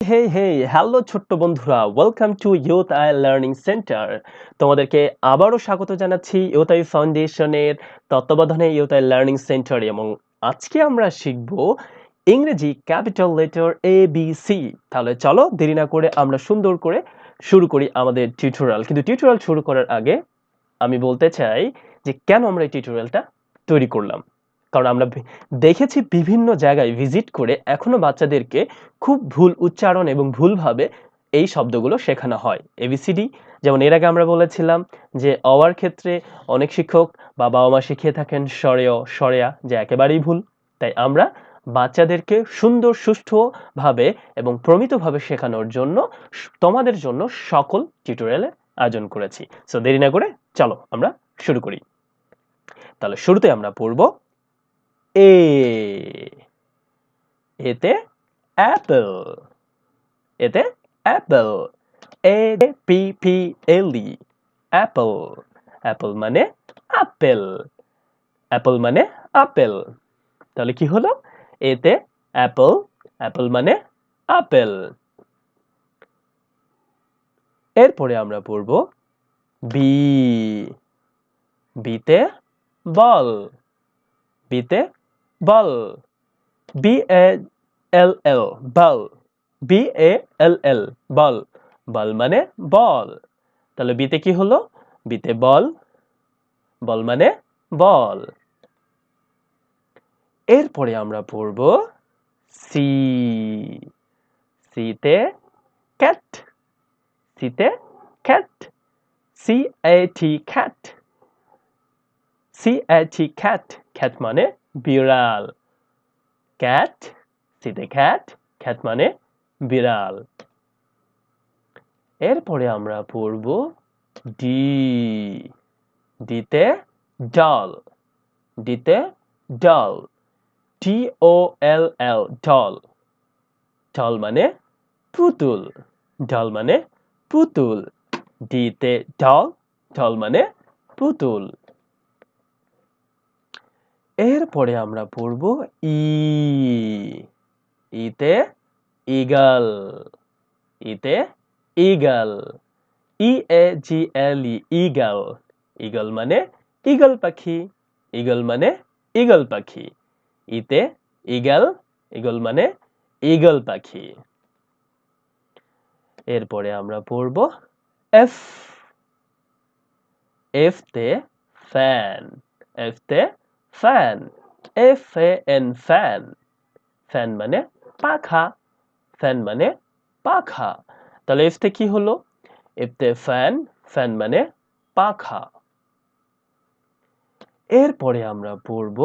Hey hello ছোট্ট বন্ধুরা, welcome to ইউথআই learning centre. তোমাদেরকে আবারও স্বাগত জানাচ্ছি ইউথআই ফাউন্ডেশনের তত্ত্বাবধানে ইউথআই লার্নিং সেন্টারে। এবং আজকে আমরা শিখব ইংরেজি ক্যাপিটাল লেটার ABC। তাহলে চলো দেরি না করে আমরা সুন্দর করে শুরু করি আমাদের টিউটোরিয়াল। কিন্তু টিউটোরিয়াল শুরু করার আগে আমি বলতে চাই যে কেন আমরা এই টিউটোরিয়ালটা তৈরি করলাম। কারণ আমরা দেখেছি বিভিন্ন জায়গায় ভিজিট করে এখনো বাচ্চাদেরকে খুব ভুল উচ্চারণ এবং ভুলভাবে এই শব্দগুলো শেখানো হয়। ABCD যেমন এর আগে আমরা বলেছিলাম যে অওয়ার ক্ষেত্রে অনেক শিক্ষক বা বাবা মা শিখিয়ে থাকেন স্বরেয় স্বরেয়া, যে একেবারেই ভুল। তাই আমরা বাচ্চাদেরকে সুন্দর সুষ্ঠুভাবে এবং প্রমিতভাবে শেখানোর জন্য তোমাদের জন্য সকল টিউটোরিয়ালের আয়োজন করেছি। সো দেরি না করে চলো আমরা শুরু করি। তাহলে শুরুতে আমরা পড়ব এ। এতে অ্যাপল। এতে অ্যাপল। APPLE Apple. অ্যাপল মানে আপেল। অ্যাপল মানে আপেল। তাহলে কি হলো? এতে অ্যাপল। অ্যাপল মানে আপেল। এরপরে আমরা পড়ব বি। বিতে বল। বিতে বল। BALL বল। BALL বল। বল মানে বল। তাহলে বিতে কি হলো? বিতে বল। বল মানে বল। এরপরে আমরা পড়ব সি। সিতে ক্যাট। সিতে cat. CAT cat. CAT cat. Cat মানে বিড়াল। ক্যাট। সিতে ক্যাট। ক্যাট মানে বিড়াল। এরপরে আমরা পড়ব ডি। ডিতে ডল। ডিতে ডল। DOLL doll. ডল মানে পুতুল। ডল মানে পুতুল। ডিতে ডল। ডল মানে পুতুল। এরপরে আমরা পড়ব ই। ইতে ঈগল। ইতে ঈগল। EAGLE eagle. ঈগল মানে ঈগল পাখি। ঈগল মানে ঈগল পাখি। ইতে ঈগল। ঈগল মানে ঈগল পাখি। এরপরে আমরা পড়ব এফ। এফ তে ফ্যান। এফ তে ফ্যান। FAN fan. ফ্যান মানে পাখা। ফ্যান মানে পাখা। তাহলে এফ তে কি হলো? এফতে ফ্যান। ফ্যান মানে পাখা। এরপরে আমরা পড়ব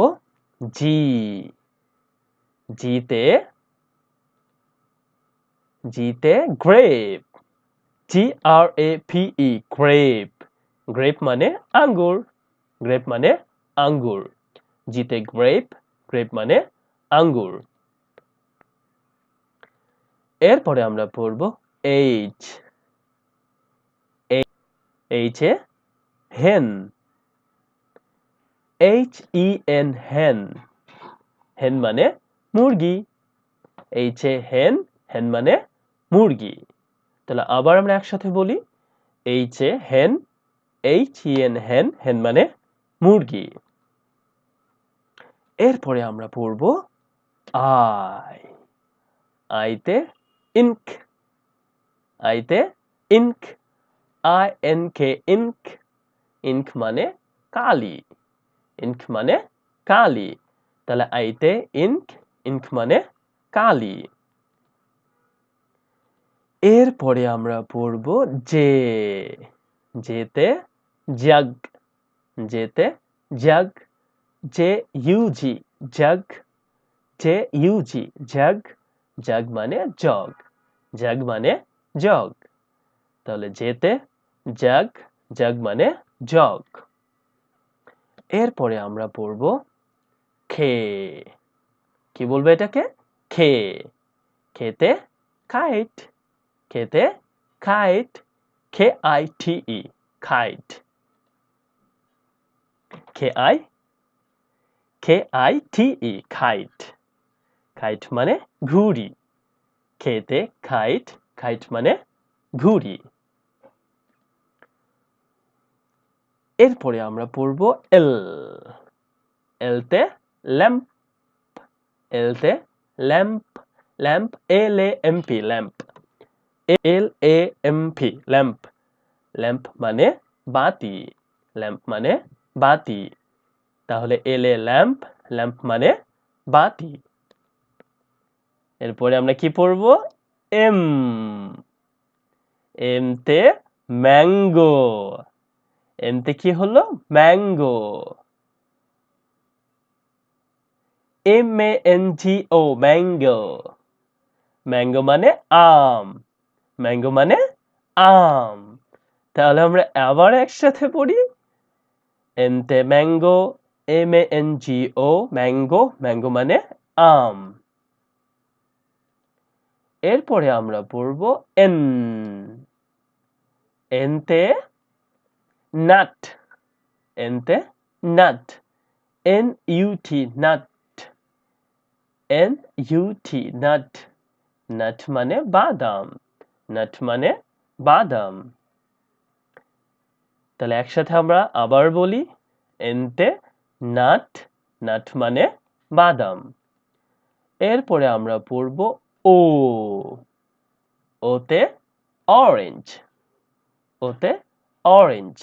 জি। জিতে জিতে গ্রেপ। GRAPE grape. গ্রেপ মানে আঙ্গুর। গ্রেপ মানে আঙ্গুর। জিতে গ্রেপ। গ্রেপ মানে আঙ্গুর। এরপরে আমরা পড়ব এইচ। এইচে হেন। HEN হেন। হেন মানে মুরগি। এইচে হেন। হেন মানে মুরগি। তাহলে আবার আমরা একসাথে বলি এইচে হেন। HEN হেন। হেন মানে মুরগি। এরপরে আমরা পড়ব আই। আইতে ইনক। আইতে ইনক। INK ink. ইনক মানে কালি। ইনক মানে কালি। তাহলে আইতে ইনক। ইনক মানে কালি। এরপরে আমরা পড়ব জে। জেতে জাগ। জেতে জাগ। JUG জাগ। JUG জাগ। জাগ মানে জগ। জাগ মানে জগ। তাহলে জেতে জাগ। জাগ মানে জগ। এরপরে আমরা পড়ব খে। কি বলবো এটাকে? খে। খেতে কাইট। খেতে kite. KITE kite. KITE kite. Kite মানে ঘুড়ি। খেতে খাইট খাইট মানে ঘুড়ি এরপরে আমরা পড়ব এল এলতে ল্যাম্প এলতে lamp lamp L A M P lamp L A M P lamp lamp মানে বাতি ল্যাম্প মানে বাতি তাহলে এল এ ল্যাম্প ল্যাম্প মানে বাতি এরপরে আমরা কি পড়ব এম এম তে ম্যাঙ্গো এম তে কি হলো mango M A N G O mango mango মানে আম ম্যাঙ্গো মানে আম তাহলে আমরা আবার একসাথে পড়ি এম তে mango M A N G O mango mango মানে আম এরপরে আমরা পড়ব এন এনতে নাট এনতে nut N U T nut N U T nut nut মানে বাদাম নাট মানে বাদাম তাহলে একসাথে আমরা আবার বলি এনতে নাট নাট মানে বাদাম এরপরে আমরা পড়ব ও ওতে অরেঞ্জ ওতে orange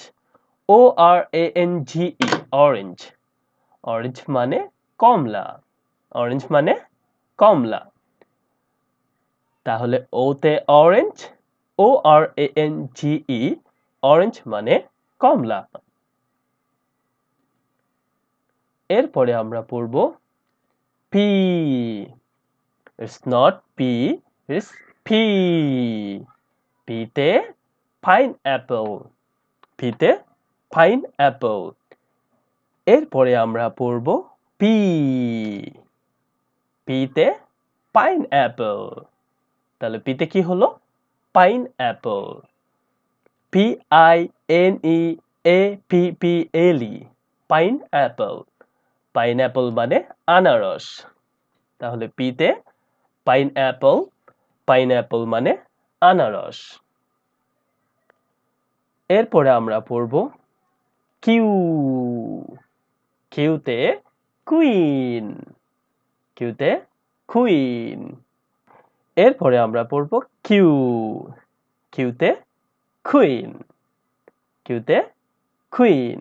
O R A N G E orange orange মানে কমলা অরেঞ্জ মানে কমলা তাহলে ওতে orange O R A N G E orange মানে কমলা এরপরে আমরা পড়ব P it's not P it's P পিতে পাইনঅ্যাপল পিতে পাইনঅ্যাপল এরপরে আমরা পড়ব পি পিতে পাইনঅ্যাপল তাহলে পিতে কি হলো pineapple P I N E A P P L E pineapple pineapple মানে আনারস তাহলে পিতে পাইনঅ্যাপল পাইনঅ্যাপল মানে আনারস এরপরে আমরা পড়ব কিউ কিউতে কুইন কিউতে কুইন এরপরে আমরা পড়ব কিউ কিউতে কুইন কিউতে queen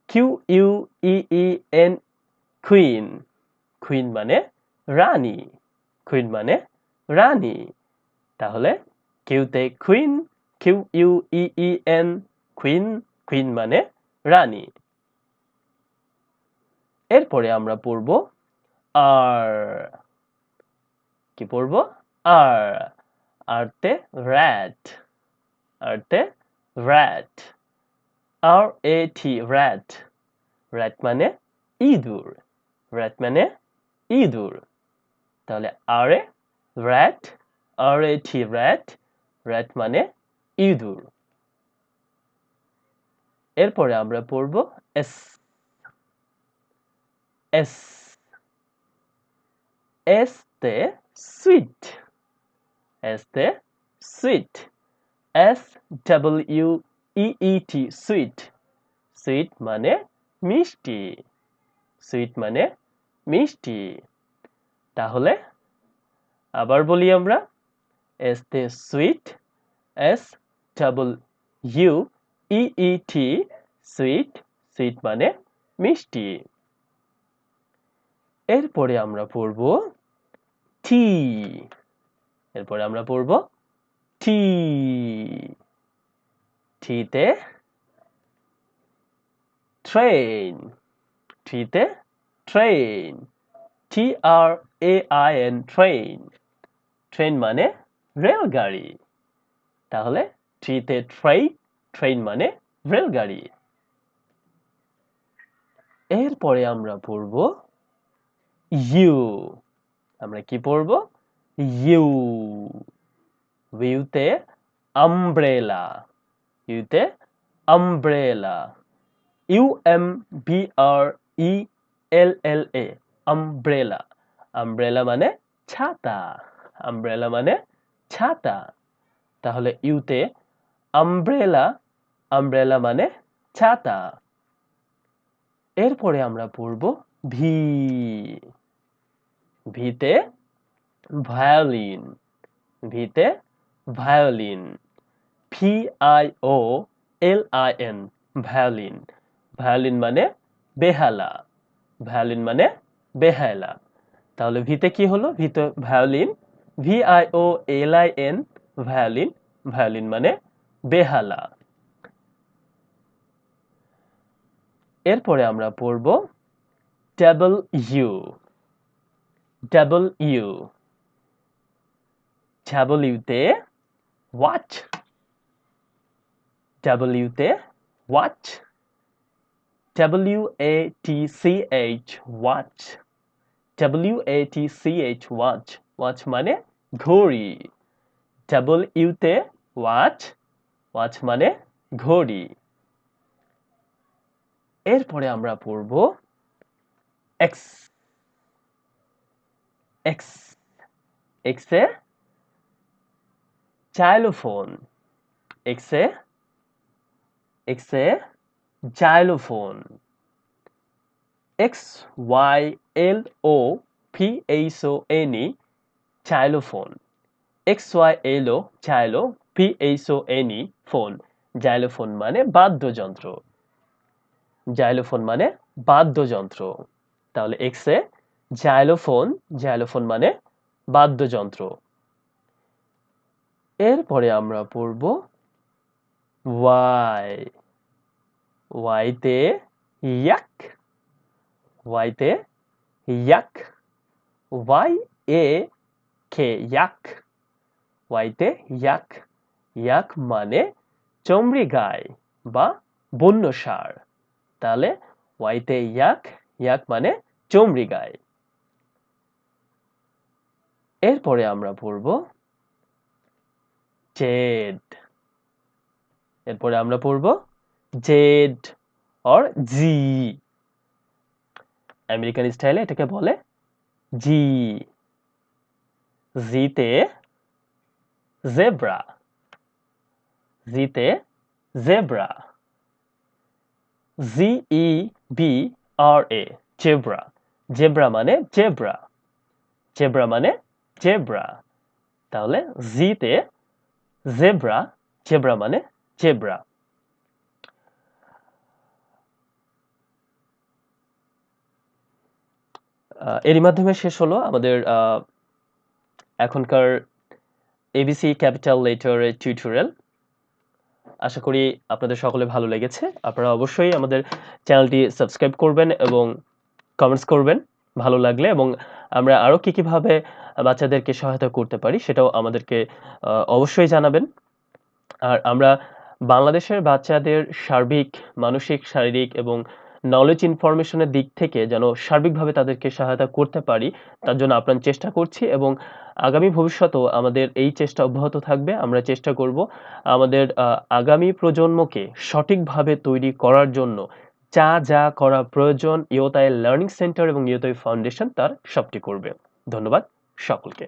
Q U E E N queen queen মানে রানী কুইন মানে রানী তাহলে কিউতে queen Q U E E N queen queen মানে রানী এরপরে আমরা পড়ব আর কি পড়ব আর আরতে র্যাট আরতে rat R A T rat rat মানে ইঁদুর র্যাট মানে ইঁদুর তাহলে আরে rat R A T rat rat মানে ইঁদুর এরপরে আমরা পড়ব এস এস এস তে সুইট এস তে sweet S W E E T sweet sweet মানে মিষ্টি সুইট মানে মিষ্টি তাহলে আবার বলি আমরা এস তে sweet S double U E E T sweet sweet মানে মিষ্টি এরপরে আমরা পড়ব টি এরপরে আমরা পড়ব টি টিতে ট্রেন টিতে train T R A I N train train মানে রেলগাড়ি তাহলে টিতে ট্রেন ট্রেন মানে রেলগাড়ি এরপরে আমরা পড়ব ইউ আমরা কি পড়ব ইউ ইউতে আমব্রেলা ইউতে umbrella U M B R E L L A umbrella umbrella মানে ছাতা আমব্রেলা মানে ছাতা। তাহলে ইউতে আমব্রেলা, আমব্রেলা মানে ছাতা। এরপরে আমরা পড়ব ভি। ভিতে ভায়োলিন, ভিতে ভায়োলিন, VIOLIN, ভায়োলিন। ভায়োলিন মানে বেহালা, ভায়োলিন মানে বেহালা। তাহলে ভিতে কি হলো? ভিতে ভায়োলিন, VIOLIN, ভায়োলিন, ভায়োলিন মানে বেহালা। এরপরে আমরা পড়ব double U. Double U, double ইউতে ওয়াচ, ডাবল ইউতে watch, WATCH, watch, WATCH, watch, watch মানে ঘড়ি। ডাবল ইউতে ওয়াচ, ওয়াচ মানে ঘড়ি। এরপরে আমরা পড়ব এক্স। এক্স, এক্সে জাইলোফোন, এক্সে, এক্সে xylophone, XYLOPHONE, xylophone, XYLO, Xylo, PHONE, phone. Xylophone মানে বাদ্যযন্ত্র, জাইলোফোন মানে বাদ্যযন্ত্র। তাহলে এক্সে জাইলোফোন, জাইলোফোন মানে বাদ্যযন্ত্র। এরপরে আমরা পড়ব ওয়াই। ওয়াইতে ইয়াক, ওয়াইতে ইয়াক, YAK, ইয়াক, ওয়াইতে ইয়াক। ইয়াক মানে চমড়ি গায় বা বন্য ষাঁড়। তাহলে ওয়াইতে ইয়াক, ইয়াক মানে চমড়ি গায়। এরপরে আমরা পড়ব জেড। এরপরে আমরা পড়ব জেড অর জি। আমেরিকান স্টাইলে এটাকে বলে জি। জিতে জেব্রা, জিতে জেব্রা, ZEBRA, জেব্রা। জেব্রা মানে জেব্রা, জেব্রা মানে জেব্রা। তাহলে জিতে জেব্রা, জেব্রা মানে জেব্রা। এরই মাধ্যমে শেষ হলো আমাদের এখনকার ABC ক্যাপিটাল লেটারের টিউটোরিয়াল। আশা করি আপনাদের সকলে ভালো লেগেছে। আপনারা অবশ্যই আমাদের চ্যানেলটি সাবস্ক্রাইব করবেন এবং কমেন্টস করবেন ভালো লাগলে, এবং আমরা আরো কিভাবে বাচ্চাদেরকে সহায়তা করতে পারি সেটাও আমাদেরকে অবশ্যই জানাবেন। আর আমরা বাংলাদেশের বাচ্চাদের সার্বিক মানসিক, শারীরিক এবং নলেজ ইনফরমেশনের দিক থেকে যেন সার্বিকভাবে তাদেরকে সহায়তা করতে পারি তার জন্য আপ্রাণ চেষ্টা করছি, এবং আগামী ভবিষ্যতেও আমাদের এই চেষ্টা অব্যাহত থাকবে। আমরা চেষ্টা করব আমাদের আগামী প্রজন্মকে সঠিকভাবে তৈরি করার জন্য যা যা করা প্রয়োজন ইউথাই লার্নিং সেন্টার এবং ইউথাই ফাউন্ডেশন তার সবটি করবে। ধন্যবাদ সকলকে।